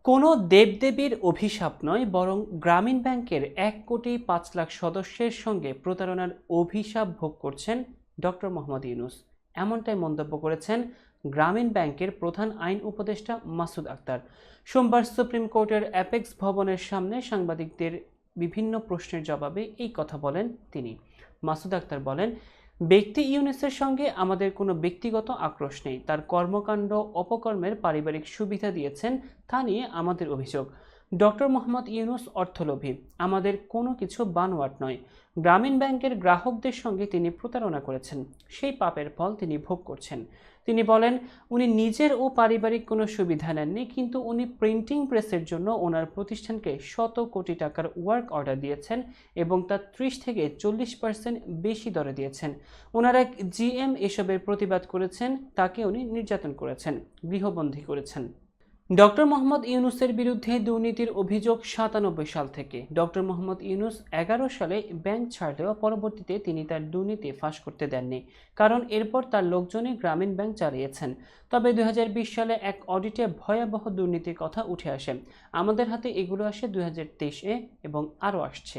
কোনো দেবদেবীর অভিশাপ নয়, বরং গ্রামীণ ব্যাংকের 1,05,00,000 সদস্যের সঙ্গে প্রতারণার অভিশাপ ভোগ করছেন ডক্টর মোহাম্মদ ইউনূস। এমনটাই মন্তব্য করেছেন গ্রামীণ ব্যাংকের প্রধান আইন উপদেষ্টা মাসুদ আক্তার। সোমবার সুপ্রিম কোর্টের অ্যাপেক্স ভবনের সামনে সাংবাদিকদের বিভিন্ন প্রশ্নের জবাবে এই কথা বলেন তিনি। মাসুদ আক্তার বলেন, ব্যক্তি ইউনূসের সঙ্গে আমাদের কোনো ব্যক্তিগত আক্রোশ নেই। তার কর্মকাণ্ড অপকর্মের পারিবারিক সুবিধা দিয়েছেন, তা নিয়ে আমাদের অভিযোগ। ডক্টর মোহাম্মদ ইউনূস অর্থলোভী, আমাদের কোনো কিছু বানোয়াট নয়। গ্রামীণ ব্যাংকের গ্রাহকদের সঙ্গে তিনি প্রতারণা করেছেন, সেই পাপের ফল তিনি ভোগ করছেন। তিনি বলেন, উনি নিজের ও পারিবারিক কোনো সুবিধা নেননি, কিন্তু উনি প্রিন্টিং প্রেসের জন্য ওনার প্রতিষ্ঠানকে শত কোটি টাকার ওয়ার্ক অর্ডার দিয়েছেন এবং তার 30 থেকে 40% বেশি দরে দিয়েছেন। ওনার এক জিএম এসবের প্রতিবাদ করেছেন, তাকে উনি নির্যাতন করেছেন, গৃহবন্দী করেছেন। ডক্টর মোহাম্মদ ইউনূসের বিরুদ্ধে দুর্নীতির অভিযোগ 97 সাল থেকে। ডক্টর মোহাম্মদ ইউনূস 11 সালে ব্যাংক ছাড়লেও পরবর্তীতে তিনি তার দুর্নীতি ফাঁস করতে দেননি, কারণ এরপর তার লোকজনই গ্রামীণ ব্যাংক চালিয়েছেন। তবে 2020 সালে এক অডিটে ভয়াবহ দুর্নীতির কথা উঠে আসে। আমাদের হাতে এগুলো আসে 2023-এ এবং আরও আসছে।